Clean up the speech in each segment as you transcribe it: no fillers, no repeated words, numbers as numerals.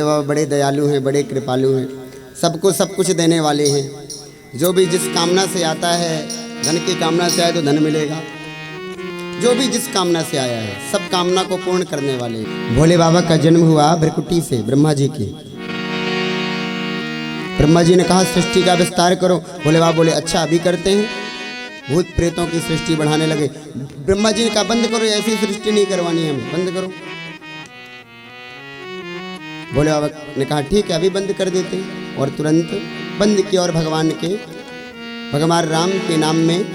बाबा बड़े दयालु हैं, बड़े कृपालु हैं, सबको सब कुछ देने वाले हैं। जो भी जिस कामना से आता है, धन की कामना से आए तो धन मिलेगा। जो भी जिस कामना से आया है, सब कामना को पूर्ण करने वाले। भोले बाबा का जन्म हुआ भृकुटी से, ब्रह्मा जी की। ब्रह्मा जी ने कहा सृष्टि का विस्तार करो। भोले बाबा बोले अच्छा अभी करते हैं। भूत प्रेतों की सृष्टि बढ़ाने लगे। ब्रह्मा जी ने कहा बंद करो, ऐसी सृष्टि नहीं करवानी है हमें, बंद करो। भोले बाबा ने कहा ठीक है अभी बंद कर देते हैं, और तुरंत बंद किया और भगवान राम के नाम में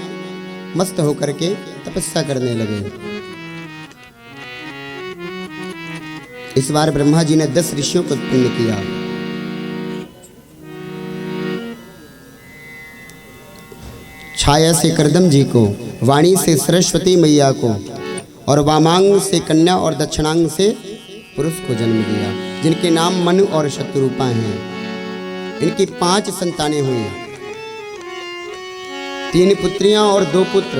मस्त होकर के तपस्या करने लगे। इस बार ब्रह्मा जी ने 10 ऋषियों को उत्पन्न किया। छाया से करदम जी को, वाणी से सरस्वती मैया को, और वामांग से कन्या और दक्षिणांग से पुरुष को जन्म दिया, जिनके नाम मनु और शत्रुपा हैं। इनकी 5 संतानें हुई, 3 पुत्रियां और 2 पुत्र।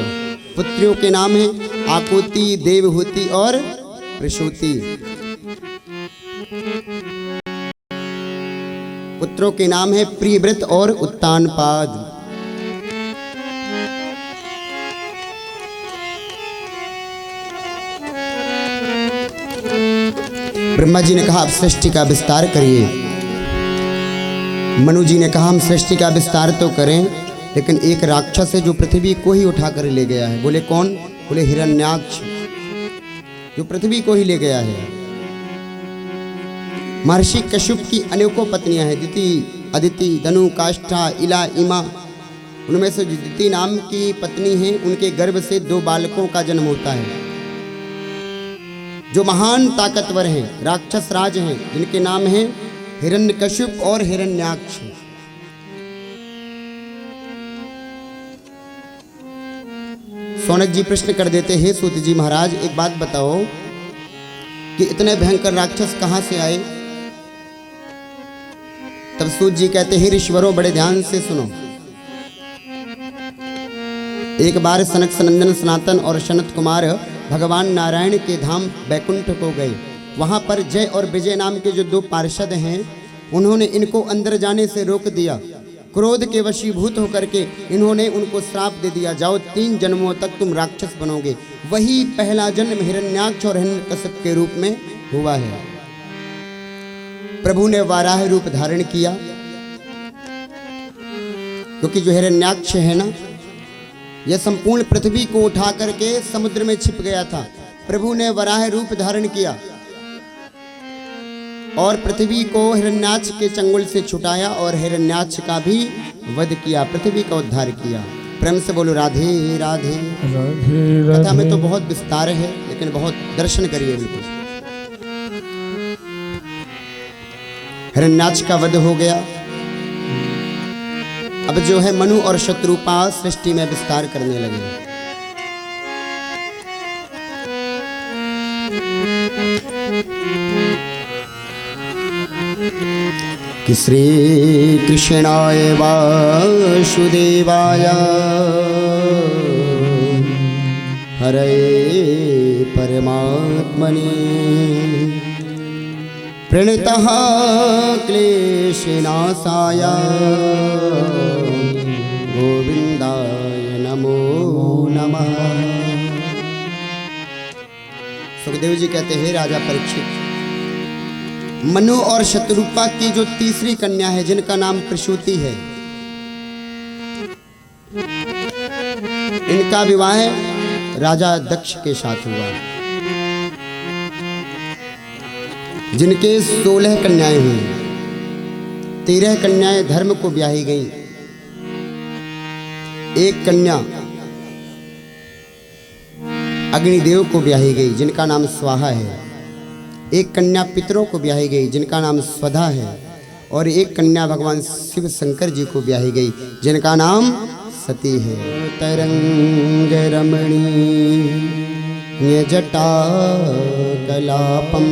पुत्रियों के नाम हैं आकुति, देवहूति और प्रसूति। पुत्रों के नाम है प्रियव्रत और उत्तानपाद। ब्रह्मा जी ने कहा आप सृष्टि का विस्तार करिए। मनु जी ने कहा हम सृष्टि का विस्तार तो करें, लेकिन एक राक्षस है जो पृथ्वी को ही उठाकर ले गया है। बोले कौन? बोले हिरण्याक्ष, जो पृथ्वी को ही ले गया है। महर्षि कश्यप की अनेकों पत्नियां हैं, दिति, अदिति, धनु, काष्ठा, इला, इमा। उनमें से दिति नाम की पत्नी है, उनके गर्भ से 2 बालकों का जन्म होता है, जो महान ताकतवर हैं, राक्षस राज हैं, जिनके नाम हैं हिरण्यकश्यप और हिरण्याक्ष। सौनक जी प्रश्न कर देते हैं सूत जी महाराज एक बात बताओ कि इतने भयंकर राक्षस कहां से आए? तब सूत जी कहते हैं ऋषिवरों बड़े ध्यान से सुनो। एक बार सनक सनंदन सनातन और सनत कुमार भगवान नारायण के धाम बैकुंठ को गए। वहां पर जय और विजय नाम के जो 2 पार्षद हैं, उन्होंने इनको अंदर जाने से रोक दिया। क्रोध के वशीभूत होकर के इन्होंने उनको श्राप दे दिया, जाओ 3 जन्मों तक तुम राक्षस बनोगे। वही पहला जन्म हिरण्याक्ष और हिरण्यकश्यप के रूप में हुआ है। प्रभु ने वाराह रूप धारण किया, क्योंकि जो हिरण्याक्ष है ना, यह संपूर्ण पृथ्वी को उठा करके समुद्र में छिप गया था। प्रभु ने वराह रूप धारण किया और पृथ्वी को हिरण्याक्ष के चंगुल से छुटाया और हिरण्याक्ष का भी वध किया, पृथ्वी का उद्धार किया। प्रेम से बोलो राधे राधे। कथा में तो बहुत विस्तार है, लेकिन बहुत दर्शन करिए बिल्कुल। हिरण्याक्ष का वध हो गया। अब जो है मनु और शत्रुपा सृष्टि में विस्तार करने लगे। कि श्री कृष्णाय वासुदेवाय हरे परमात्मने प्रणतः क्लेशनाशाय गोविंदाय नमो नमः। सुखदेव जी कहते हैं राजा परीक्षित, मनु और शत्रुपा की जो तीसरी कन्या है, जिनका नाम प्रसूति है, इनका विवाह राजा दक्ष के साथ हुआ, जिनके 16 कन्याएं हुई। 13 कन्याएं धर्म को ब्याही गईं। 1 कन्या अग्निदेव को ब्याही गई, जिनका नाम स्वाहा है। 1 कन्या पितरों को ब्याही गई, जिनका नाम स्वधा है। और 1 कन्या भगवान शिव शंकर जी को ब्याही गई, जिनका नाम सती है। तरंग रमणीय जटा कलापम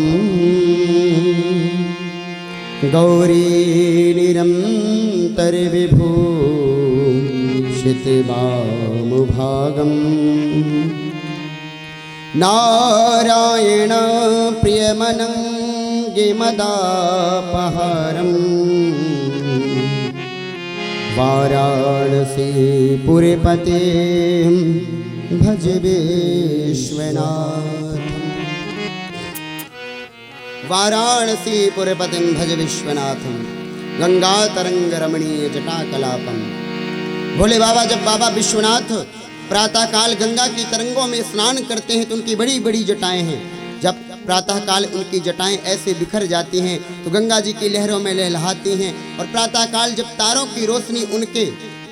गौरी निरंतर विभूषित वामभागम नारायण प्रियमनं गंगे मदापहारम् वाराणसी पुरपते भज विश्वनाथ। वाराणसी पुरपतिं भज विश्वनाथम गंगा तरंग रमणीय जटाकलापम। भोले बाबा जब बाबा विश्वनाथ प्रातःकाल गंगा की तरंगों में स्नान करते हैं तो उनकी बड़ी बड़ी जटाएं हैं। जब प्रातःकाल उनकी जटाएं ऐसे बिखर जाती हैं तो गंगा जी की लहरों में लहलहाती हैं और प्रातःकाल जब तारों की रोशनी उनके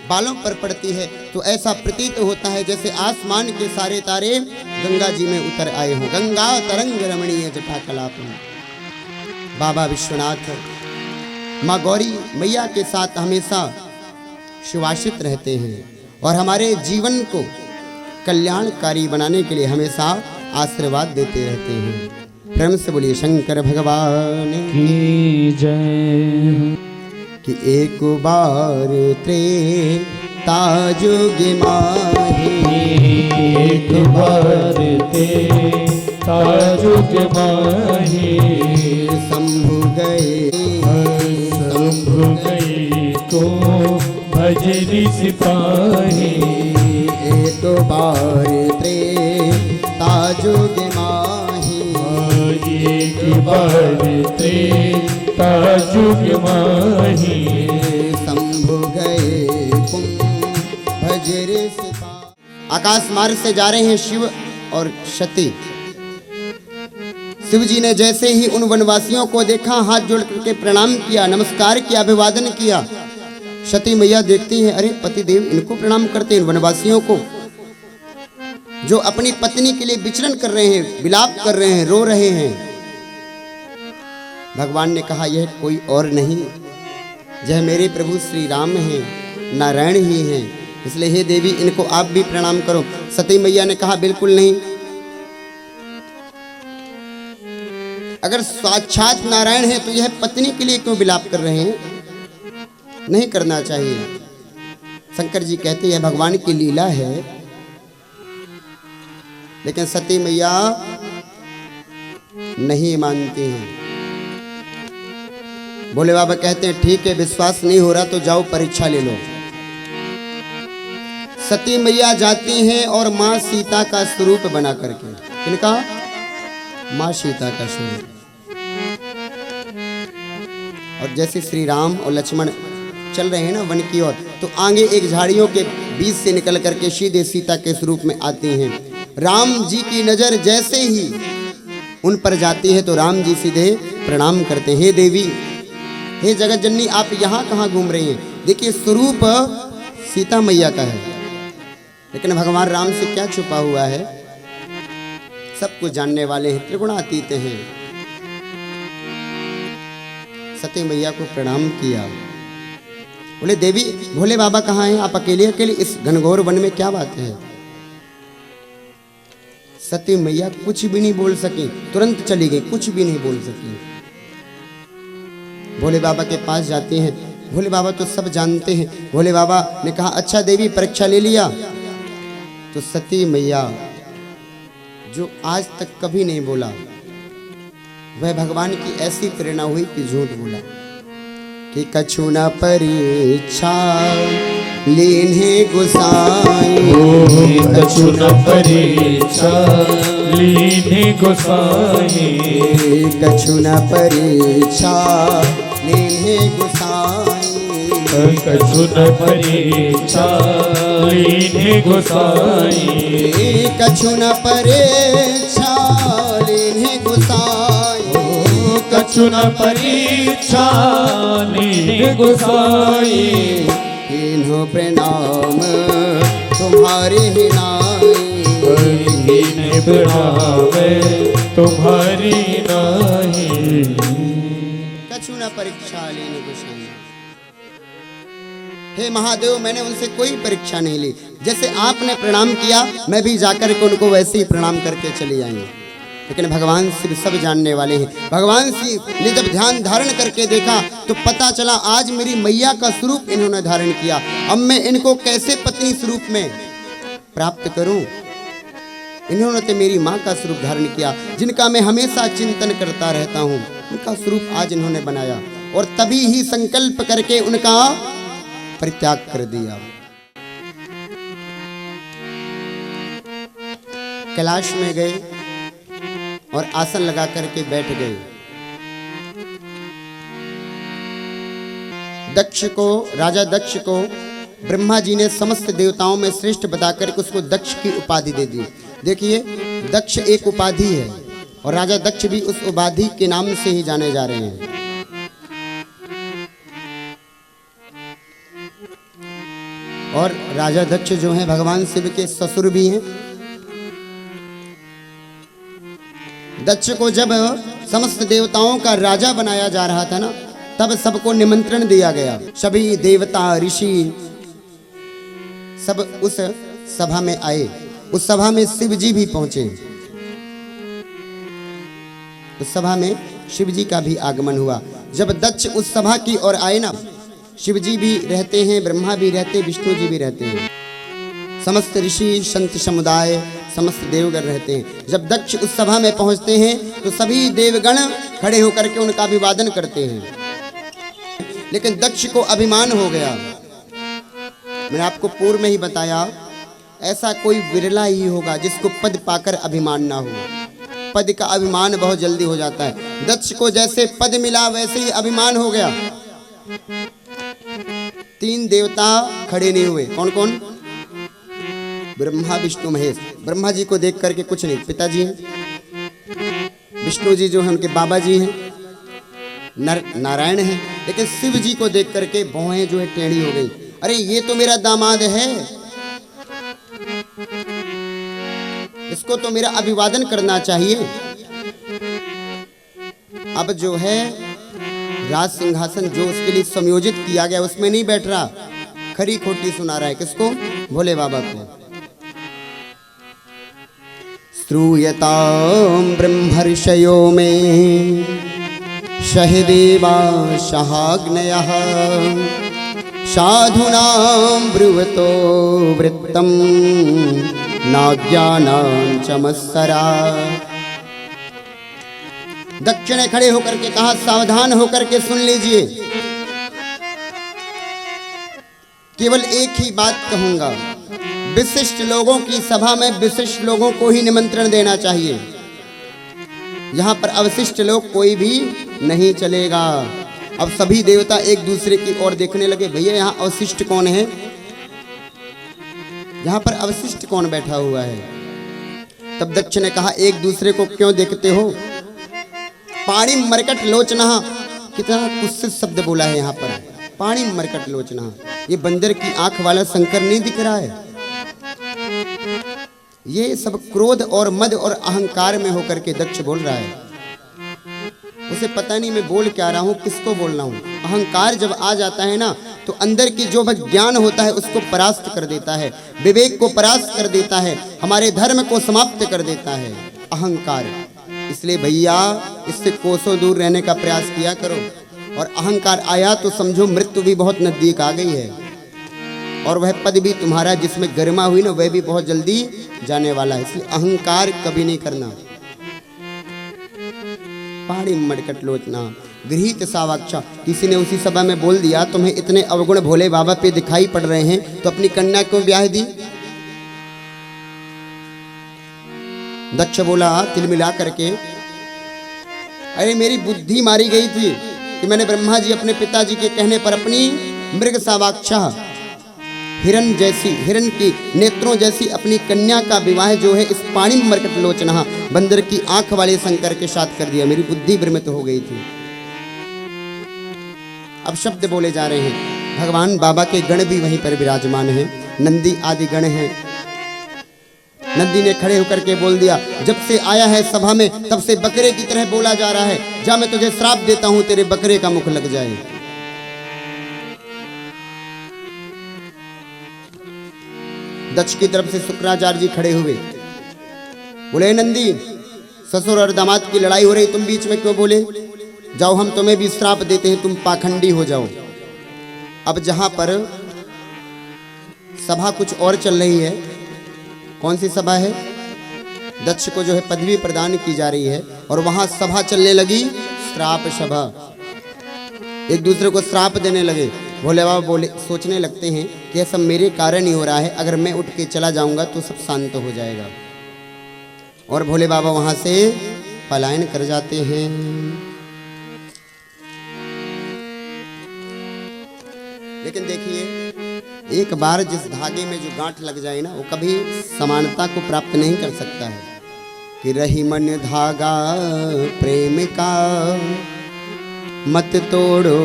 बालों पर पड़ती है तो ऐसा प्रतीत होता है जैसे आसमान के सारे तारे गंगा जी में उतर आए हों। गंगा तरंग रमणीय जटाकलापम। बाबा विश्वनाथ माँ गौरी मैया के साथ हमेशा शिवाशित रहते हैं और हमारे जीवन को कल्याणकारी बनाने के लिए हमेशा आशीर्वाद देते रहते हैं। प्रेम से बोलिए शंकर भगवान की जय। कि एक बार त्रेता जुग माही, एक बार त्रेता जुग माही, शंभु गए तो भजरी सिपाही। एक बार त्रेता जुग माही, एक बार त्रेता जुग माही, शंभु गए भजर सिपाही। आकाश मार्ग से जा रहे हैं शिव और सती। शिव जी ने जैसे ही उन वनवासियों को देखा हाथ जोड़ करके प्रणाम किया, नमस्कार किया, अभिवादन किया। सती मैया देखती है अरे पतिदेव इनको प्रणाम करते हैं, वनवासियों को जो अपनी पत्नी के लिए विचरण कर रहे हैं, विलाप कर रहे हैं, रो रहे हैं। भगवान ने कहा यह कोई और नहीं, यह मेरे प्रभु श्री राम हैं, नारायण ही हैं, इसलिए हे देवी इनको आप भी प्रणाम करो। सती मैया ने कहा बिल्कुल नहीं, अगर साक्षात नारायण है तो यह पत्नी के लिए क्यों विलाप कर रहे हैं, नहीं करना चाहिए। शंकर जी कहते हैं भगवान की लीला है। लेकिन सती मैया नहीं मानती हैं। भोले बाबा कहते हैं ठीक है, विश्वास नहीं हो रहा तो जाओ परीक्षा ले लो। सती मैया जाती हैं और माँ सीता का स्वरूप बना करके, किनका? माँ सीता का स्वरूप। और जैसे श्री राम और लक्ष्मण चल रहे हैं ना वन की ओर, तो आगे एक झाड़ियों के बीच से निकल करके सीधे सीता के स्वरूप में आती हैं। राम जी की नजर जैसे ही उन पर जाती है तो राम जी सीधे प्रणाम करते हैं, हे देवी, हे जगत जननी, आप यहाँ कहाँ घूम रही हैं? देखिए स्वरूप सीता मैया का है, लेकिन भगवान राम से क्या छुपा हुआ है? सब कुछ जानने वाले हैं, त्रिगुणातीत हैं। सती मैया को प्रणाम किया। बोले देवी भोले बाबा कहाँ हैं? आप अकेले अकेले इस घनघोर वन में क्या बात है? सती मैया कुछ भी नहीं बोल सकी, तुरंत चली गई, कुछ भी नहीं बोल सकी। भोले बाबा के पास जाती हैं। भोले बाबा तो सब जानते हैं। भोले बाबा ने कहा अच्छा देवी परीक्षा ले लिया? तो सती मैया जो आज तक कभी नहीं बोला, वह भगवान की ऐसी प्रेरणा हुई कि झूठ बोला कि कछु न परीक्षा लीन्हे गोसाई, कछु न परीक्षा लीन्हे गोसाई, कछु न परीक्षा लीन्हे गोसाई, कछु न परीक्षा लीन्हे गोसाई, कछु न परीक्षा लीन्हे गोसाई, कछु न परीक्षा लीन्हे गोसाई, इन्हो प्रणाम तुम्हारे ही नाई, इन्हें प्रणाम तुम्हारी नहीं। कछु न परीक्षा लीन्हे गोसाई। हे महादेव मैंने उनसे कोई परीक्षा नहीं ली, जैसे आपने प्रणाम किया मैं भी जाकर के उनको वैसे ही प्रणाम करके चली आई। लेकिन भगवान शिव सब जानने वाले हैं। भगवान शिव ने जब ध्यान धारण करके देखा तो पता चला आज मेरी मैया का स्वरूप इन्होंने धारण किया, अब मैं इनको कैसे पत्नी स्वरूप में प्राप्त करूं? इन्होंने तो मेरी माँ का स्वरूप धारण किया जिनका मैं हमेशा चिंतन करता रहता हूं। उनका स्वरूप आज इन्होंने बनाया और तभी ही संकल्प करके उनका परित्याग कर दिया। कैलाश में गए और आसन लगा करके बैठ गए। दक्ष को, राजा दक्ष को ब्रह्मा जी ने समस्त देवताओं में श्रेष्ठ बताकर उसको दक्ष की उपाधि दे दी। देखिए, दक्ष एक उपाधि है और राजा दक्ष भी उस उपाधि के नाम से ही जाने जा रहे हैं। और राजा दक्ष जो हैं भगवान शिव के ससुर भी हैं। दक्ष को जब समस्त देवताओं का राजा बनाया जा रहा था ना, तब सबको निमंत्रण दिया गया। सभी देवता ऋषि सब उस सभा में आए। उस सभा में शिव जी भी पहुंचे। उस सभा में शिव जी का भी आगमन हुआ। जब दक्ष उस सभा की ओर आए ना, शिव जी भी रहते हैं, ब्रह्मा भी रहते, विष्णु जी भी रहते हैं, समस्त ऋषि संत समुदाय, समस्त देवगण रहते हैं। जब दक्ष उस सभा में पहुंचते हैं तो सभी देवगण खड़े होकर के उनका अभिवादन करते हैं। लेकिन दक्ष को अभिमान हो गया। मैंने आपको पूर्व में ही बताया, ऐसा कोई विरला ही होगा जिसको पद पाकर अभिमान ना हो। पद का अभिमान बहुत जल्दी हो जाता है। दक्ष को जैसे पद मिला वैसे ही अभिमान हो गया। 3 देवता खड़े नहीं हुए। कौन कौन? ब्रह्मा विष्णु महेश। ब्रह्मा जी को देख करके कुछ नहीं, पिताजी हैं। विष्णु जी जो है उनके बाबा जी हैं, नारायण हैं। लेकिन शिव जी को देख करके भौहें जो है टेढ़ी हो गई। अरे ये तो मेरा दामाद है, इसको तो मेरा अभिवादन करना चाहिए। अब जो है राज सिंहासन जो उसके लिए संयोजित किया गया उसमें नहीं बैठ रहा, खरी खोटी सुना रहा है। किसको? भोले बाबा को। श्रूयतां ब्रह्मर्षयो में सहदेवा सहाग्नयः साधूनां ब्रुवतो वृत्तं नाज्ञानां चमत्सरा। दक्ष ने खड़े होकर के कहा, सावधान होकर के सुन लीजिए, केवल एक ही बात कहूंगा। विशिष्ट लोगों की सभा में विशिष्ट लोगों को ही निमंत्रण देना चाहिए। यहाँ पर अवशिष्ट लोग कोई भी नहीं चलेगा। अब सभी देवता एक दूसरे की ओर देखने लगे, भैया यहाँ अवशिष्ट कौन है? यहाँ पर अवशिष्ट कौन बैठा हुआ है? तब दक्ष ने कहा, एक दूसरे को क्यों देखते हो? पाणी मरकट लोचना। कितना कुत्सित शब्द बोला है यहाँ पर, पाणी मरकट लोचना। ये बंदर की आंख वाला शंकर नहीं दिख रहा है? ये सब क्रोध और मद और अहंकार में होकर के दक्ष बोल रहा है। उसे पता नहीं मैं बोल क्या रहा हूँ, किसको बोल रहा हूँ। अहंकार जब आ जाता है ना, तो अंदर की जो ज्ञान होता है उसको परास्त कर देता है, विवेक को परास्त कर देता है, हमारे धर्म को समाप्त कर देता है अहंकार। इसलिए भैया इससे कोसों दूर रहने का प्रयास किया करो। और अहंकार आया तो समझो मृत्यु भी बहुत नजदीक आ गई है। और वह पद भी तुम्हारा जिसमें गरिमा हुई ना, वह भी बहुत जल्दी जाने वाला है। इसलिए अहंकार कभी नहीं करना। पाणी मरकट लोचना गृहीत सावाक्षा। किसी ने उसी सभा में बोल दिया, तुम्हें इतने अवगुण भोले बाबा पे दिखाई पड़ रहे हैं तो अपनी कन्या क्यों ब्याह दी? दक्ष बोला तिल मिला करके, अरे मेरी बुद्धि मारी गई थी कि मैंने ब्रह्मा जी अपने पिताजी के कहने पर अपनी मृग सावाक्षा हिरण जैसी, हिरण की नेत्रों जैसी अपनी कन्या का विवाह जो है इस पाणी मरकट लोचना बंदर की आंख वाले शंकर के साथ कर दिया। मेरी बुद्धि भ्रमित हो गई थी। अब शब्द बोले जा रहे हैं। भगवान बाबा के गण भी वहीं पर विराजमान हैं, नंदी आदि गण हैं। नंदी ने खड़े होकर के बोल दिया, जब से आया है सभा में तब से बकरे की तरह बोला जा रहा है। जा, मैं तुझे श्राप देता हूं, तेरे बकरे का मुख लग जाए। दक्ष की तरफ से शुक्राचार्य जी खड़े हुए, बोले नंदी, ससुर और दामाद की लड़ाई हो रही, तुम बीच में क्यों बोले? जाओ, हम तुम्हें भी श्राप देते हैं, तुम पाखंडी हो जाओ। अब जहां पर सभा कुछ और चल रही है, कौन सी सभा है? दक्ष को जो है पदवी प्रदान की जा रही है और वहां सभा चलने लगी श्राप सभा, एक दूसरे को श्राप देने लगे। भोले बाबा बोले, सोचने लगते हैं कि यह सब मेरे कारण ही हो रहा है, अगर मैं उठ के चला जाऊंगा तो सब शांत हो जाएगा। और भोले बाबा वहां से पलायन कर जाते हैं। लेकिन देखिए, एक बार जिस धागे में जो गांठ लग जाए ना, वो कभी समानता को प्राप्त नहीं कर सकता है। कि रही मन धागा प्रेम का, मत तोड़ो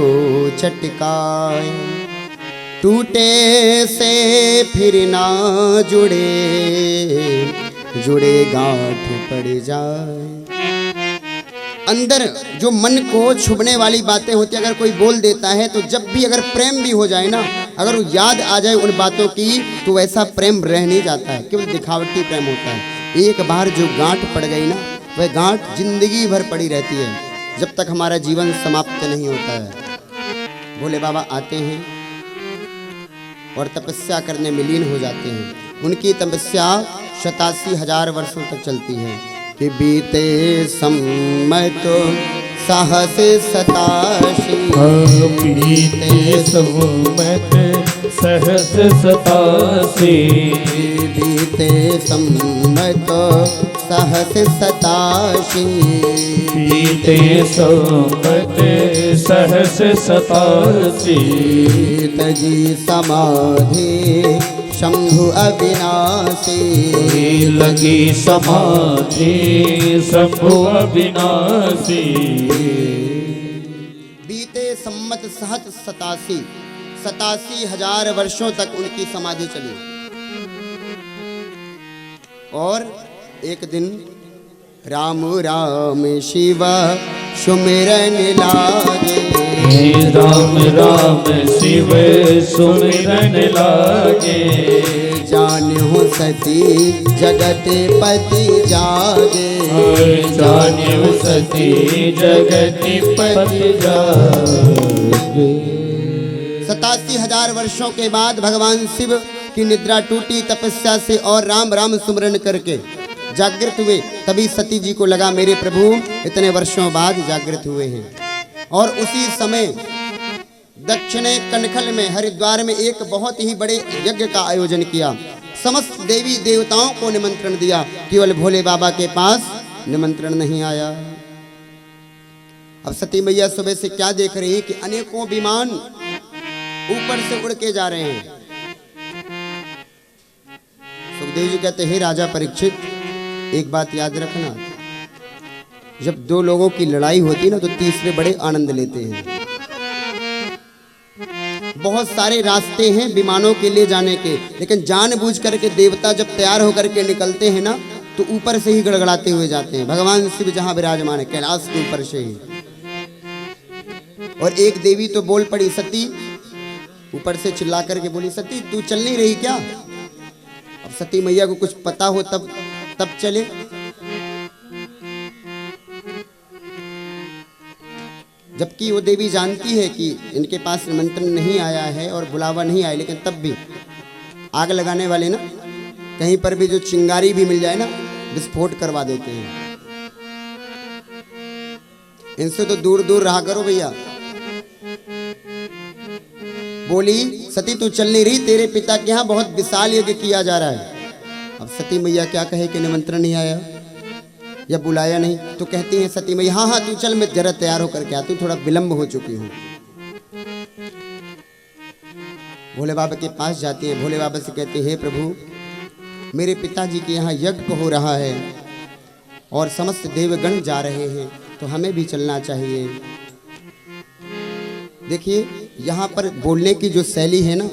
चटकाए, टूटे से फिर ना जुड़े, जुड़े गांठ पड़ जाए। अंदर जो मन को छुपने वाली बातें होती है, अगर कोई बोल देता है तो जब भी अगर प्रेम भी हो जाए ना, अगर वो याद आ जाए उन बातों की, तो वैसा प्रेम रह नहीं जाता है, केवल दिखावटी प्रेम होता है। एक बार जो गांठ पड़ गई ना, वह गांठ जिंदगी भर पड़ी रहती है, जब तक हमारा जीवन समाप्त नहीं होता है। भोले बाबा आते हैं और तपस्या करने में लीन हो जाते हैं। उनकी तपस्या 87,000 वर्षों तक चलती है। कि बीते सम्मत सहस 87, बीते सम्मत सहस 87, बीते सम्मत सहस 87, बीते सम्मत सहस 87, तजी समाधि शंभु अविनाशी, लगी समाधि शंभु अविनाशी। बीते सम्मत सहत 87, 87,000 वर्षों तक उनकी समाधि चली। और एक दिन राम राम शिव सुमिरन लागे, राम राम शिव सुमिरन लागे, जान्यो सती जगत पति जागे, जान्यो सती जगत पति जागे। 87,000 वर्षों के बाद भगवान शिव की निद्रा टूटी तपस्या से, और राम राम सुमिरन करके जागृत हुए। तभी सती जी को लगा, मेरे प्रभु इतने वर्षों बाद जागृत हुए हैं। और उसी समय दक्षिणे कनखल में, हरिद्वार में एक बहुत ही बड़े यज्ञ का आयोजन किया। समस्त देवी देवताओं को निमंत्रण दिया, केवल भोले बाबा के पास निमंत्रण नहीं आया। अब सती मैया सुबह से क्या देख रही है कि अनेकों विमान ऊपर से उड़ के जा रहे हैं। सुखदेव जी कहते, हे राजा परीक्षित, एक बात याद रखना, जब दो लोगों की लड़ाई होती ना, तो तीसरे बड़े आनंद लेते हैं। बहुत सारे रास्ते हैं विमानों के लिए जाने के, लेकिन जानबूझ करके देवता जब तैयार होकर के निकलते हैं ना, तो ऊपर से ही गड़गड़ाते हुए जाते हैं। भगवान शिव जहां विराजमान है, कैलाश के ऊपर से ही। और एक देवी तो बोल पड़ी, सती ऊपर से चिल्ला करके बोली, सती तू चल नहीं रही क्या? अब सती मैया को कुछ पता हो तब चले। जबकि वो देवी जानती है कि इनके पास निमंत्रण नहीं आया है और बुलावा नहीं आया, लेकिन तब भी आग लगाने वाले ना, कहीं पर भी जो चिंगारी भी मिल जाए ना, विस्फोट करवा देते हैं। इनसे तो दूर दूर रहा करो भैया। बोली, सती तू चल नहीं रही, तेरे पिता के यहाँ बहुत विशाल यज्ञ किया जा रहा है। अब सती मैया क्या कहे कि निमंत्रण नहीं आया या बुलाया नहीं, तो कहती हैं सती मैया, हाँ हाँ तू चल, मैं जरा तैयार होकर के आती हूँ, थोड़ा विलंब हो चुकी हूँ। भोले बाबा के पास जाती हैं। भोले बाबा से कहते हैं, हे प्रभु, मेरे पिताजी के यहाँ यज्ञ हो रहा है और समस्त देवगण जा रहे हैं, तो हमें भी चलना चाहिए। देखिए, यहाँ पर बोलने की जो शैली है ना,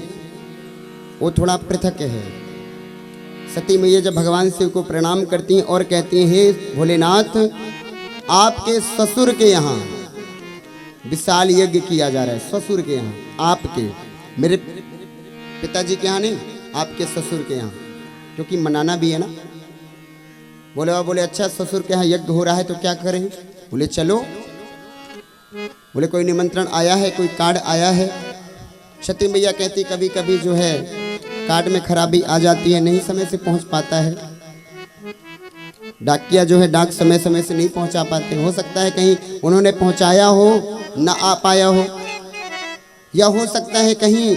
वो थोड़ा पृथक है। सती मैया जब भगवान शिव को प्रणाम करती हैं और कहती हैं, हे भोलेनाथ, आपके ससुर के यहाँ विशाल यज्ञ किया जा रहा है। ससुर के यहाँ, आपके, मेरे पिताजी के यहाँ नहीं, आपके ससुर के यहाँ, क्योंकि मनाना भी है ना। बोले बाबा बोले, अच्छा ससुर के यहाँ यज्ञ हो रहा है तो क्या करें? बोले चलो। बोले कोई निमंत्रण आया है, कोई कार्ड आया है? सती मैया कहती, कभी कभी जो है कार्ड में खराबी आ जाती है, नहीं समय से पहुंच पाता है। डाकिया जो है डाक समय समय से नहीं पहुंचा पाते। हो सकता है कहीं उन्होंने पहुंचाया हो, ना आ पाया हो, या हो सकता है कहीं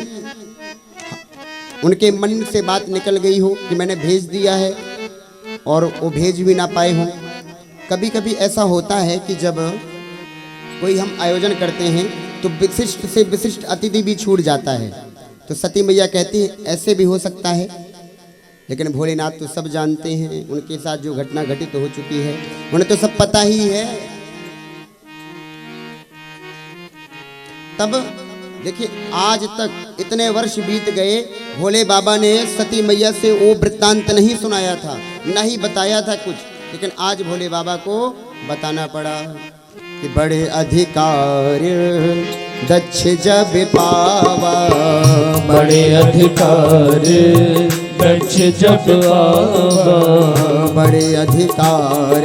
उनके मन से बात निकल गई हो कि मैंने भेज दिया है और वो भेज भी ना पाए हों। कभी कभी ऐसा होता है कि जब कोई हम आयोजन करते हैं तो विशिष्ट से विशिष्ट अतिथि भी छूट जाता है। तो सती मैया कहती है ऐसे भी हो सकता है, लेकिन भोलेनाथ तो सब जानते हैं। उनके साथ जो घटना घटित हो चुकी है उन्हें तो सब पता ही है। तब देखिए आज तक इतने वर्ष बीत गए, भोले बाबा ने सती मैया से वो वृत्तांत नहीं सुनाया था, नहीं बताया था कुछ, लेकिन आज भोले बाबा को बताना पड़ा कि बड़े अधिकार दक्ष जब पावा, बड़े अधिकार दक्ष जब आवा, बड़े अधिकार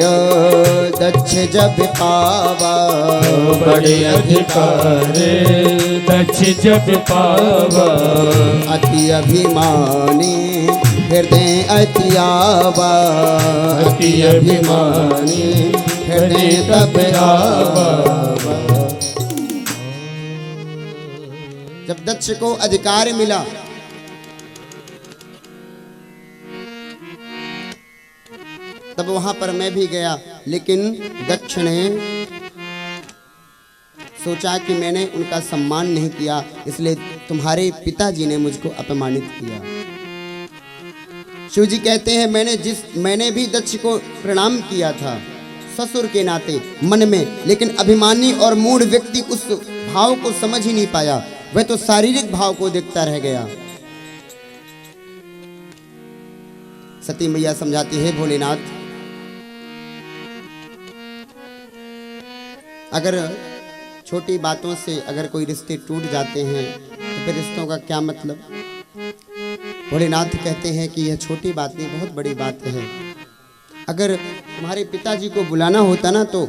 दक्ष जब पावा, बड़े अधिकार दक्ष जब पावा, अति अभिमानी हृदय अति आवा, अति अभिमानी हृदय तब आवा। जब दक्ष को अधिकार मिला तब वहां पर मैं भी गया, लेकिन दक्ष ने सोचा कि मैंने उनका सम्मान नहीं किया, इसलिए तुम्हारे पिताजी ने मुझको अपमानित किया। शिव जी कहते हैं मैंने भी दक्ष को प्रणाम किया था ससुर के नाते मन में, लेकिन अभिमानी और मूढ़ व्यक्ति उस भाव को समझ ही नहीं पाया, वह तो शारीरिक भाव को देखता रह गया। सती मैया समझाती है भोलेनाथ, अगर छोटी बातों से अगर कोई रिश्ते टूट जाते हैं तो फिर रिश्तों का क्या मतलब। भोलेनाथ कहते हैं कि यह छोटी बात नहीं, बहुत बड़ी बात है। अगर तुम्हारे पिताजी को बुलाना होता ना तो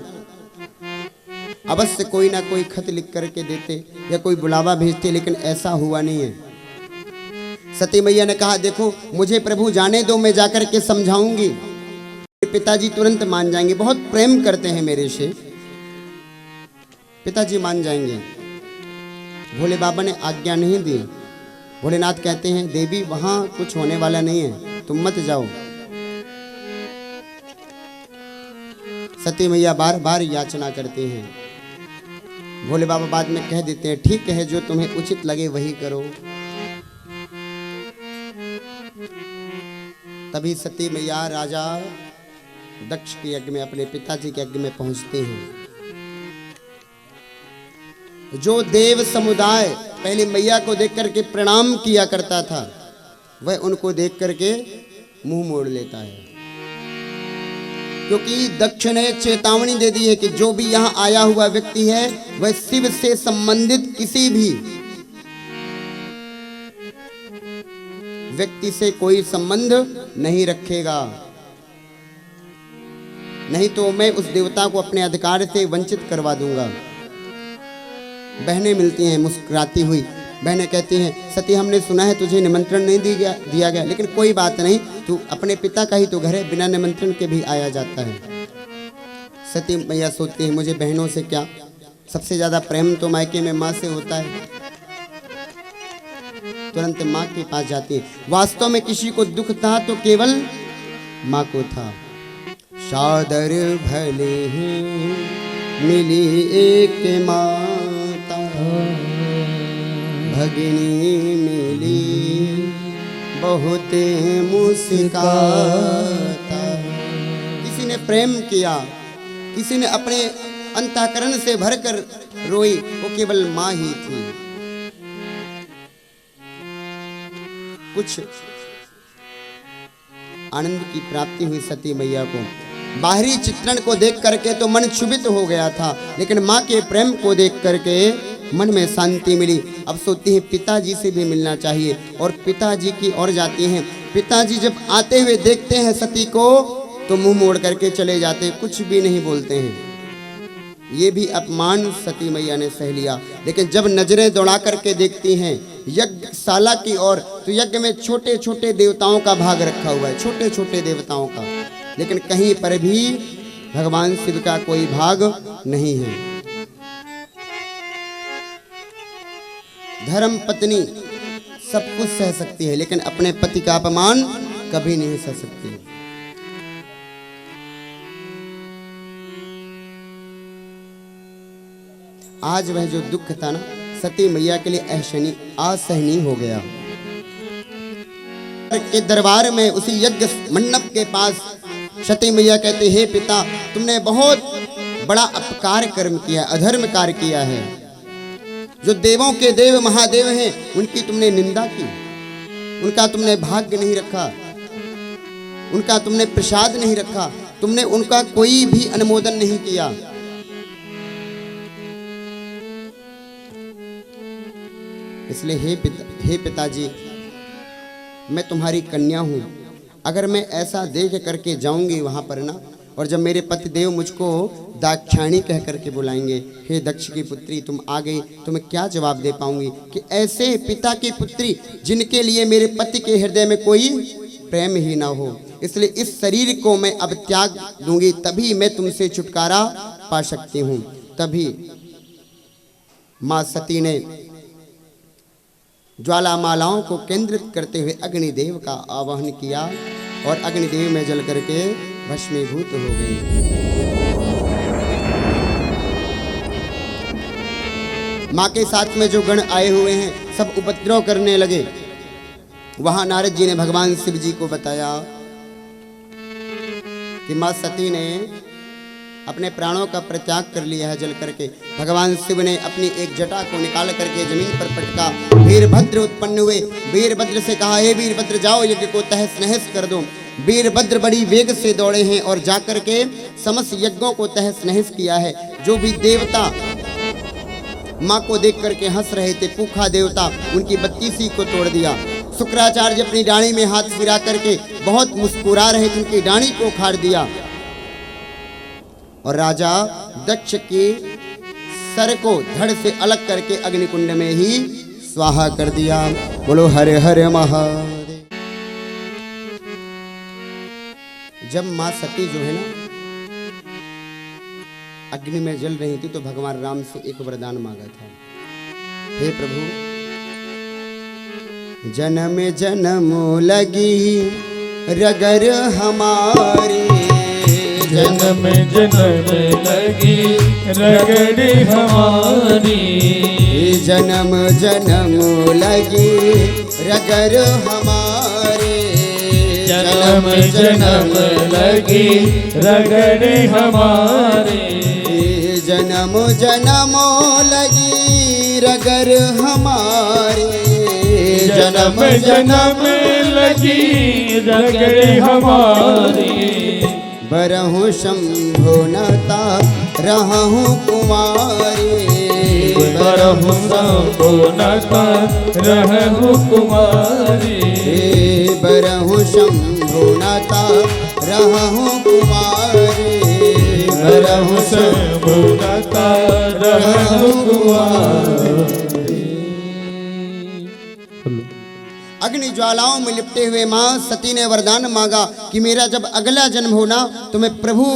अवश्य कोई ना कोई खत लिख करके देते या कोई बुलावा भेजते, लेकिन ऐसा हुआ नहीं है। सती मैया ने कहा देखो मुझे प्रभु जाने दो, मैं जाकर के समझाऊंगी, पिताजी तुरंत मान जाएंगे, बहुत प्रेम करते हैं मेरे से, पिताजी मान जाएंगे। भोले बाबा ने आज्ञा नहीं दी। भोलेनाथ कहते हैं देवी वहां कुछ होने वाला नहीं है, तुम मत जाओ। सती मैया बार बार याचना करती हैं। भोले बाबा बाद में कह देते हैं ठीक है, जो तुम्हें उचित लगे वही करो। तभी सती मैया राजा दक्ष के यज्ञ में, अपने पिताजी के यज्ञ में पहुंचते हैं। जो देव समुदाय पहले मैया को देख करके प्रणाम किया करता था, वह उनको देख करके मुंह मोड़ लेता है, क्योंकि दक्ष ने चेतावनी दे दी है कि जो भी यहाँ आया हुआ व्यक्ति है वह शिव से संबंधित किसी भी व्यक्ति से कोई संबंध नहीं रखेगा, नहीं तो मैं उस देवता को अपने अधिकार से वंचित करवा दूंगा। बहनें मिलती हैं मुस्कुराती हुई, बहनें कहती हैं सती हमने सुना है तुझे निमंत्रण नहीं दिया गया, लेकिन कोई बात नहीं, तू अपने पिता का ही तो घर है, बिना निमंत्रण के भी आया जाता है। सती मैया सोचती है मुझे बहनों से क्या, सबसे ज्यादा प्रेम तो मायके में माँ से होता है। तुरंत माँ के पास जाती है। वास्तव में किसी को दुख था तो केवल माँ को था। सादर भले मिली एक माता, भगिनी मिली बहुत मुस्काता। किसी ने प्रेम किया, किसी ने अपने अंतःकरण से भरकर रोई, वो केवल माँ ही थी। कुछ आनंद की प्राप्ति हुई सती मैया को। बाहरी चित्रण को देख करके तो मन क्षुभित हो गया था, लेकिन माँ के प्रेम को देख करके मन में शांति मिली। अब सोचती है पिताजी से भी मिलना चाहिए, और पिताजी की ओर जाती हैं। पिताजी जब आते हुए देखते हैं सती को तो मुंह मोड़ करके चले जाते हैं, कुछ भी नहीं बोलते हैं। ये भी अपमान सती मैया ने सह लिया, लेकिन जब नजरें दौड़ा करके देखती हैं यज्ञशाला की ओर, तो यज्ञ में छोटे छोटे देवताओं का भाग रखा हुआ है, छोटे छोटे देवताओं का। लेकिन कहीं पर भी भगवान शिव का कोई भाग नहीं है। धर्म पत्नी सब कुछ सह सकती है, लेकिन अपने पति का अपमान कभी नहीं सह सकती। आज वह जो दुख था ना, सती मैया के लिए असहनीय हो गया। के दरबार में उसी यज्ञ मंडप के पास सती मैया कहते, हे पिता, तुमने बहुत बड़ा अपकार कर्म किया, अधर्म कार्य किया है। जो देवों के देव महादेव हैं उनकी तुमने निंदा की, उनका तुमने भाग्य नहीं रखा, उनका तुमने प्रसाद नहीं रखा, तुमने उनका कोई भी अनुमोदन नहीं किया। इसलिए हे पिताजी, मैं तुम्हारी कन्या हूँ। अगर मैं ऐसा देख करके जाऊंगी वहाँ पर ना, और जब मेरे पति देव मुझको दाक्षायणी कह करके बुलाएंगे, हे दक्ष की पुत्री तुम आ गई, तो मैं क्या जवाब दे पाऊंगी कि ऐसे पिता की पुत्री जिनके लिए मेरे पति के हृदय में कोई प्रेम ही ना हो। इसलिए इस शरीर को मैं अब त्याग दूंगी, तभी मैं तुमसे छुटकारा पा सकती हूँ। तभी माँ सती ने ज्वालामालाओं को केंद्रित करते हुए अग्निदेव का आवाहन किया और अग्निदेव में जल करके भस्मीभूत हो गई। माँ के साथ में जो गण आए हुए हैं सब उपद्रव करने लगे। वहां नारद जी ने भगवान शिव जी को बताया कि माँ सती ने अपने प्राणों का परित्याग कर लिया है जल करके। भगवान शिव ने अपनी एक जटा को निकाल करके जमीन पर पटका। वीरभद्र उत्पन्न हुए। वीरभद्र से कहा, हे वीरभद्र जाओ यज्ञ को तहस नहस कर दो। वीरभद्र बड़ी वेग से दौड़े हैं और जाकर के समस्त यज्ञों को तहस नहस किया है। जो भी देवता माँ को देख करके हंस रहे थे, पूखा देवता, उनकी बत्तीसी को तोड़ दिया। शुक्राचार्य अपनी डाणी में हाथ फिरा करके बहुत मुस्कुरा रहे थे, उनकी डाणी को उखाड़ दिया और राजा दक्ष की सर को धड़ से अलग करके अग्निकुंड में ही स्वाहा कर दिया। बोलो हरे हरे महादेव। जब मां सती जो है ना अग्नि में जल रही थी तो भगवान राम से एक वरदान मांगा था, हे प्रभु, जन्म जन्म लगी रगर हमारी, जन्म जन्म लगी रगड़ हमारी, जन्म जन्म लगी रगर हमारे, जन्म जन्म लगी रगड़ हमारे, जन्म जन्म लगी रगर हमारे, जन्म जन्म लगी रगड़ हमारे। बरहु शंभु नता रहूं कुमारी, बरहु शंभु नता रहूं कुमारी, बरहु शंभु नता रहूं कुमारी, बरहु शंभु नता रहूं कुमारी। अग्नि ज्वालाओं में लिपटे हुए मां सती ने वरदान मांगा कि मेरा जब अगला जन्म होना तो मैं प्रभु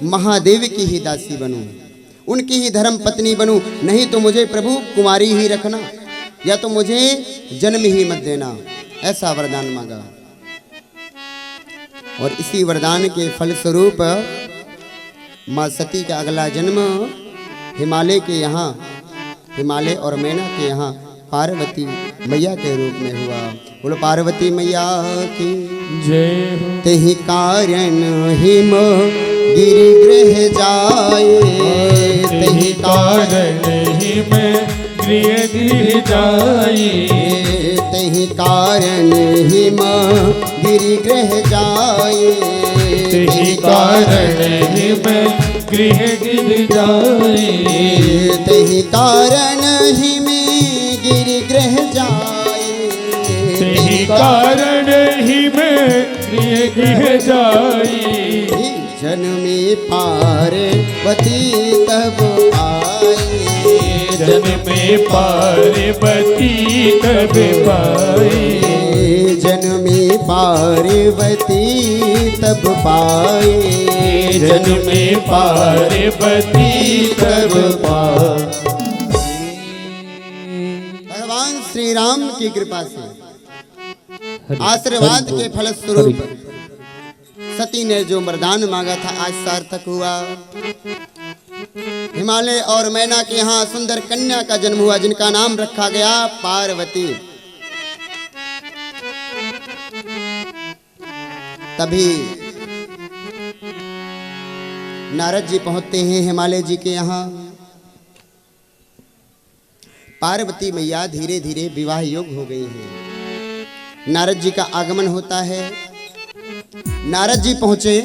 महादेव की ही दासी बनूं, उनकी ही धर्म पत्नी बनूं, नहीं तो मुझे प्रभु कुमारी ही रखना या तो मुझे जन्म ही मत देना। ऐसा वरदान मांगा और इसी वरदान के फलस्वरूप मां सती का अगला जन्म हिमालय के यहाँ, हिमालय और मैना के यहाँ पार्वती मैया के रूप में हुआ। बोलो पार्वती मैया की जय हो। तेहि कारण हिम गिरि गृह जाए, तेहि कारण हिम गृह जाए, तेहि कारण हिम गिरि गृह जाए, तेहि कारण हिम गृह जाए, तेहि कारण हिम गिरि गृह जाए, तेहि कारण हिम गृह जाए। जन्मी पार्वती तब आई, जन्मे पार्वती तब पाई, जन्मी पार्वती तब पाए, जन्मे पार्वती तब पाए। भगवान श्री राम की कृपा से आशीर्वाद के फलस्वरूप सती ने जो वरदान मांगा था आज सार्थक हुआ। हिमालय और मैना के यहाँ सुंदर कन्या का जन्म हुआ जिनका नाम रखा गया पार्वती। तभी नारद जी पहुंचते हैं हिमालय जी के यहाँ। पार्वती मैया धीरे धीरे विवाह योग्य हो गई हैं। नारद जी का आगमन होता है। नारद जी पहुंचे।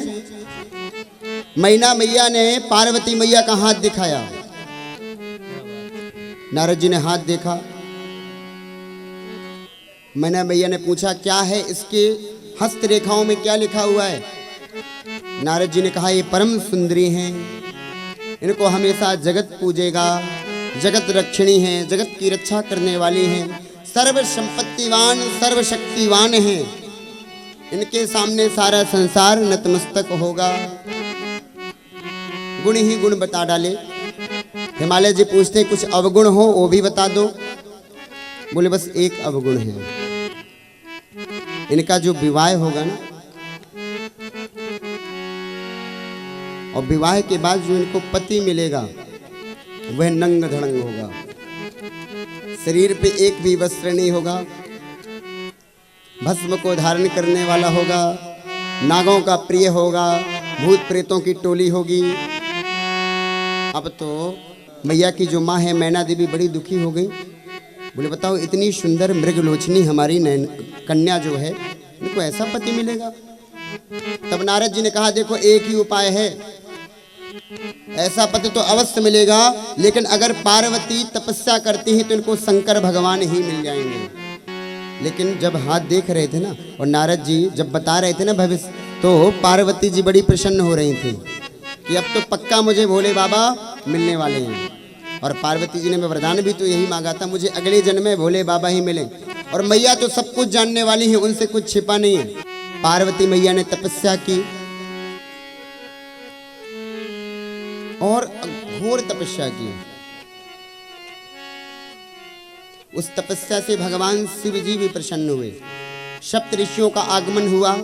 मैना मैया ने पार्वती मैया का हाथ दिखाया। नारद जी ने हाथ देखा। मैना मैया ने पूछा क्या है इसके हस्तरेखाओं में क्या लिखा हुआ है। नारद जी ने कहा ये परम सुंदरी हैं, इनको हमेशा जगत पूजेगा, जगत रक्षणी हैं, जगत की रक्षा करने वाली हैं, सर्व संपत्तिवान सर्वशक्तिवान हैं, इनके सामने सारा संसार नतमस्तक होगा। गुण ही गुण बता डाले। हिमालय जी पूछते कुछ अवगुण हो वो भी बता दो। बोले बस एक अवगुण है, इनका जो विवाह होगा ना, और विवाह के बाद जो इनको पति मिलेगा वह नंग धड़ंग होगा, शरीर पे एक भी वस्त्र नहीं होगा, भस्म को धारण करने वाला होगा, नागों का प्रिय होगा, भूत प्रेतों की टोली होगी। अब तो मैया की जो माँ है मैना देवी बड़ी दुखी हो गई। बोले बताओ इतनी सुंदर मृगलोचनी हमारी कन्या जो है, इनको ऐसा पति मिलेगा। तब नारद जी ने कहा देखो एक ही उपाय है, ऐसा पति तो अवश्य मिलेगा, लेकिन अगर पार्वती तपस्या करती है तो इनको शंकर भगवान ही मिल जाएंगे। लेकिन जब हाथ देख रहे थे ना और नारद जी जब बता रहे थे ना भविष्य, तो पार्वती जी बड़ी प्रसन्न हो रही थी कि अब तो पक्का मुझे भोले बाबा मिलने वाले हैं। और पार्वती जी ने वरदान भी तो यही मांगा था, मुझे अगले जन्म में भोले बाबा ही मिले। और मैया तो सब कुछ जानने वाली है, उनसे कुछ छिपा नहीं है। पार्वती मैया ने तपस्या की और घोर तपस्या की। उस तपस्या से भगवान शिव जी भी प्रसन्न हुए। सप्त ऋषियों का आगमन हुआ।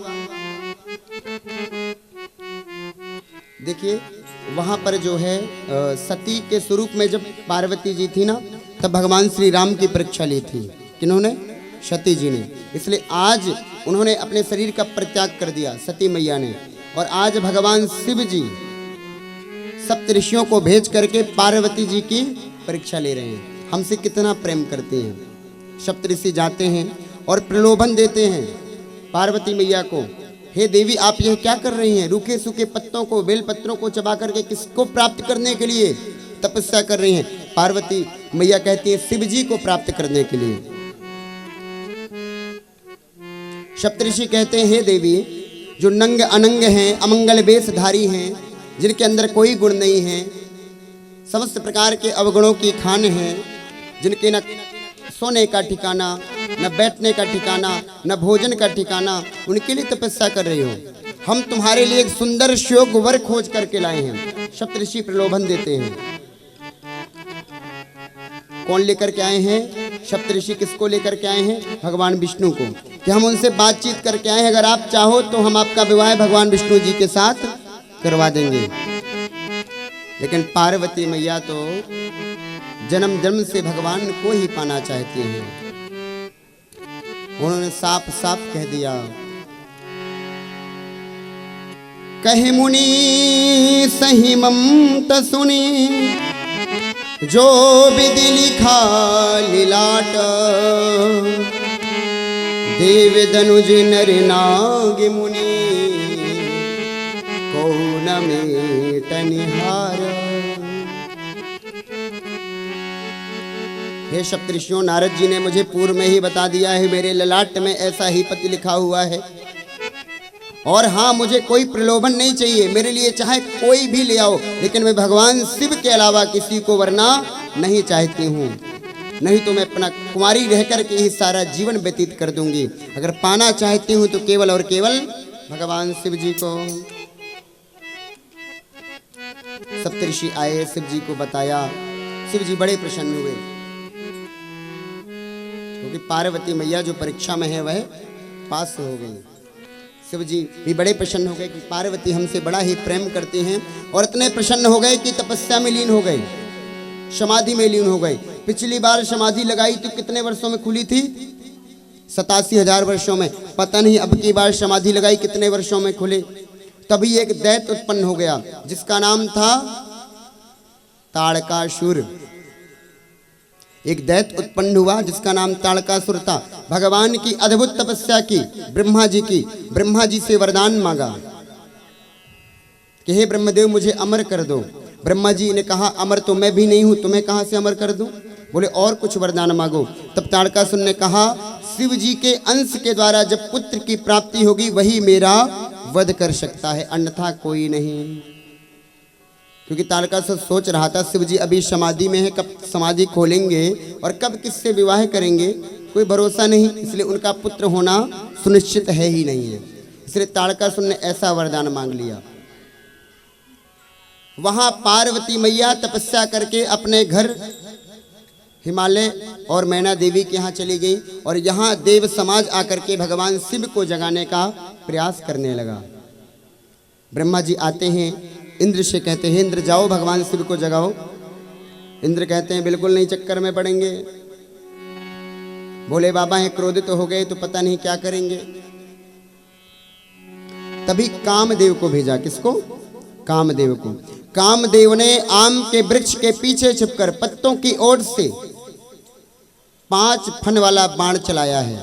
देखिए वहां पर जो है सती के स्वरूप में जब पार्वती जी थी ना, तब भगवान श्री राम की परीक्षा ली थी। किन्होंने? सती जी ने। इसलिए आज उन्होंने अपने शरीर का परित्याग कर दिया सती मैया ने। और आज भगवान शिव जी सप्त ऋषियों को भेज करके पार्वती जी की परीक्षा ले रहे हैं, हमसे कितना प्रेम करते हैं। सप्त ऋषि जाते हैं और प्रलोभन देते हैं पार्वती मैया को, हे देवी आप यह क्या कर रही हैं? रूखे सूखे पत्तों को, बेल पत्रों को चबा करके किसको प्राप्त करने के लिए तपस्या कर रही हैं? पार्वती मैया कहती है शिव जी को प्राप्त करने के लिए। सप्तऋषि कहते हैं हे देवी, जो नंग अनंग हैं, अमंगल वेशधारी हैं, जिनके अंदर कोई गुण नहीं है, समस्त प्रकार के अवगुणों की खान है, जिनके न सोने का ठिकाना, न बैठने का ठिकाना, न भोजन का ठिकाना, उनके लिए तपस्या कर रही हो। हम तुम्हारे लिए एक सुंदर श्योग वर खोज करके लाए हैं। सप्तऋषि प्रलोभन देते हैं। कौन लेकर के आए हैं? सप्तऋषि किसको लेकर के आए हैं? भगवान विष्णु को, कि हम उनसे बातचीत करके आए हैं, अगर आप चाहो तो हम आपका विवाह भगवान विष्णु जी के साथ करवा देंगे। लेकिन पार्वती मैया तो जन्म जन्म से भगवान को ही पाना चाहती हैं। उन्होंने साफ साफ कह दिया, कहे मुनि सही ममत सुनी, जो विधि लिखा लिलाट, देव दनुज नर नाग मुनि, कौन मेट निहार। हे सप्तऋषियों, नारद जी ने मुझे पूर्व में ही बता दिया है, मेरे ललाट में ऐसा ही पति लिखा हुआ है। और हाँ, मुझे कोई प्रलोभन नहीं चाहिए, मेरे लिए चाहे कोई भी ले आओ, लेकिन मैं भगवान शिव के अलावा किसी को वरना नहीं चाहती हूँ। नहीं तो मैं अपना कुंवारी रह कर के ही सारा जीवन व्यतीत कर दूंगी। अगर पाना चाहती हूँ तो केवल और केवल भगवान शिव जी को। सप्तऋषि आए, शिव जी को बताया। शिव जी बड़े प्रसन्न हुए, क्योंकि पार्वती मैया जो परीक्षा में है वह पास हो गई। शिव जी भी बड़े प्रसन्न हो गए कि पार्वती हमसे बड़ा ही प्रेम करती हैं, और इतने प्रसन्न हो गए कि तपस्या में लीन हो गए, समाधि में लीन हो गए। पिछली बार समाधि लगाई तो कितने वर्षों में खुली थी? 87,000 वर्षों में। पता नहीं अब की बार समाधि लगाई कितने वर्षों में खुले। तभी एक दैत्य उत्पन्न हो गया जिसका नाम था ताड़कासुर। एक दैत्य उत्पन्न हुआ जिसका नाम ताड़कासुर था। भगवान की अद्भुत तपस्या की ब्रह्मा जी की। ब्रह्मा जी से वरदान मांगा कि हे ब्रह्मदेव मुझे अमर कर दो। ब्रह्मा जी ने कहा अमर तो मैं भी नहीं हूं, तुम्हें कहां से अमर कर दूं? बोले और कुछ वरदान मांगो। तब ताड़कासुर ने कहा शिव जी के अंश के द्वारा जब पुत्र की प्राप्ति होगी वही मेरा वध कर सकता है, अन्यथा कोई नहीं। क्योंकि ताड़कासुर सोच रहा था शिव जी अभी समाधि में है, कब समाधि खोलेंगे और कब किससे विवाह करेंगे कोई भरोसा नहीं, इसलिए उनका पुत्र होना सुनिश्चित है ही नहीं है। इसलिए ताड़कासुर ने ऐसा वरदान मांग लिया। वहां पार्वती मैया तपस्या करके अपने घर हिमालय और मैना देवी के यहाँ चली गई, और यहाँ देव समाज आकर के भगवान शिव को जगाने का प्रयास करने लगा। ब्रह्मा जी आते हैं, इंद्र से कहते हैं इंद्र जाओ भगवान शिव को जगाओ। इंद्र कहते हैं बिल्कुल नहीं, चक्कर में पड़ेंगे। भोले बाबा हैं क्रोधित हो गए तो पता नहीं क्या करेंगे। तभी कामदेव को भेजा। किसको? कामदेव को। कामदेव ने आम के वृक्ष के पीछे छिपकर पत्तों की ओर से 5 फन वाला बाण चलाया है।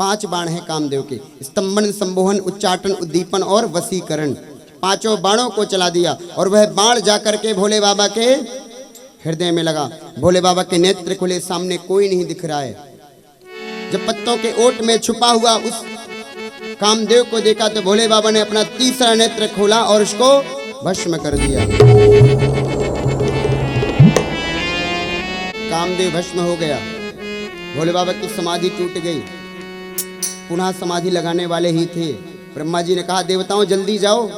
5 बाण हैं कामदेव के, स्तंभन, संबोहन, उच्चाटन, उद्दीपन और वशीकरण। 5 बाणों को चला दिया और वह बाण जाकर के भोले बाबा के हृदय में लगा। भोले बाबा के नेत्र खुले, सामने कोई नहीं दिख रहा है। जब पत्तों के ओट में छुपा हुआ उस कामदेव को देखा तो भोले बाबा ने अपना तीसरा नेत्र खोला और उसको भस्म कर दिया। कामदेव भस्म हो गया। भोले बाबा की समाधि टूट गई। पुनः समाधि लगाने वाले ही थे। ब्रह्मा जी ने कहा देवताओं जल्दी जाओ,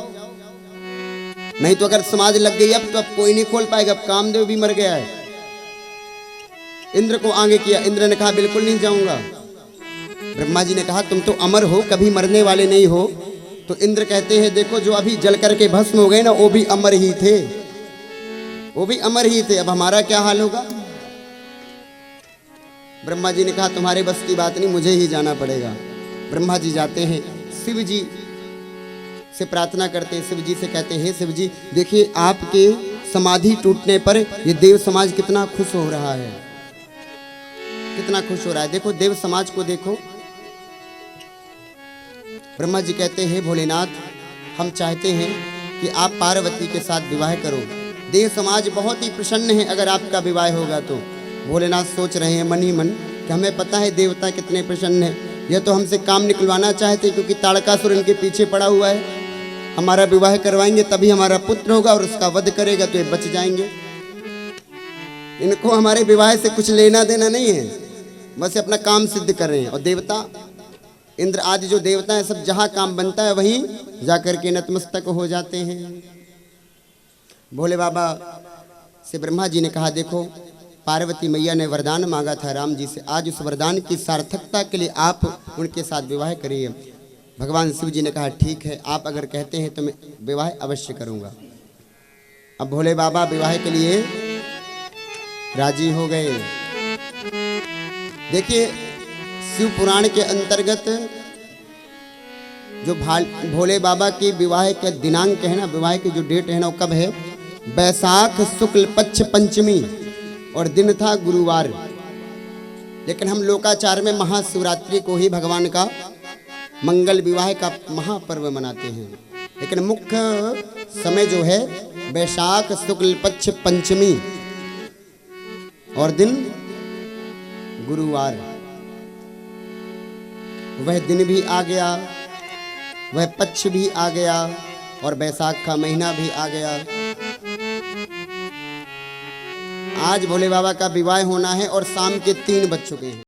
नहीं तो अगर समाधि लग गई अब तो अब कोई नहीं खोल पाएगा, अब कामदेव भी मर गया है। इंद्र को आगे किया। इंद्र ने कहा बिल्कुल नहीं जाऊंगा। ब्रह्मा जी ने कहा तुम तो अमर हो, कभी मरने वाले नहीं हो। तो इंद्र कहते हैं देखो जो अभी जल करके भस्म हो गए ना वो भी अमर ही थे, वो भी अमर ही थे, अब हमारा क्या हाल होगा? ब्रह्मा जी ने कहा तुम्हारे बस की बात नहीं, मुझे ही जाना पड़ेगा। ब्रह्मा जी जाते हैं, शिव जी से प्रार्थना करते हैं। शिव जी से कहते हैं हे शिव जी देखिए आपके समाधि टूटने पर ये देव समाज कितना खुश हो रहा है, कितना खुश हो रहा है। देखो देव समाज को देखो। ब्रह्मा जी कहते हैं भोलेनाथ हम चाहते हैं कि आप पार्वती के साथ विवाह करो। देव समाज बहुत ही प्रसन्न है अगर आपका विवाह होगा तो। भोलेनाथ सोच रहे हैं मन ही मन कि हमें पता है देवता कितने प्रसन्न है, यह तो हमसे काम निकलवाना चाहते क्योंकि ताड़कासुर इनके पीछे पड़ा हुआ है। हमारा विवाह करवाएंगे तभी हमारा पुत्र होगा और उसका वध करेगा तो ये बच जाएंगे। इनको हमारे विवाह से कुछ लेना देना नहीं है, बस अपना काम सिद्ध कर रहे हैं। और देवता इंद्र आदि जो देवता हैं सब जहाँ काम बनता है वहीं जाकर के नतमस्तक हो जाते हैं। भोले बाबा से ब्रह्मा जी ने कहा देखो पार्वती मैया ने वरदान मांगा था राम जी से, आज उस वरदान की सार्थकता के लिए आप उनके साथ विवाह करिए। भगवान शिव जी ने कहा ठीक है, आप अगर कहते हैं तो मैं विवाह अवश्य करूँगा। अब भोले बाबा विवाह के लिए राजी हो गए। देखिए शिव पुराण के अंतर्गत जो भोले बाबा की विवाह के दिनांक है ना, विवाह की जो डेट है ना वो कब है? बैसाख शुक्ल पक्ष पंचमी और दिन था गुरुवार। लेकिन हम लोकाचार में महाशिवरात्रि को ही भगवान का मंगल विवाह का महापर्व मनाते हैं। लेकिन मुख्य समय जो है बैसाख शुक्ल पक्ष पंचमी और दिन गुरुवार। वह दिन भी आ गया, वह पक्ष भी आ गया और बैसाख का महीना भी आ गया। आज भोले बाबा का विवाह होना है और शाम के 3 बज चुके हैं।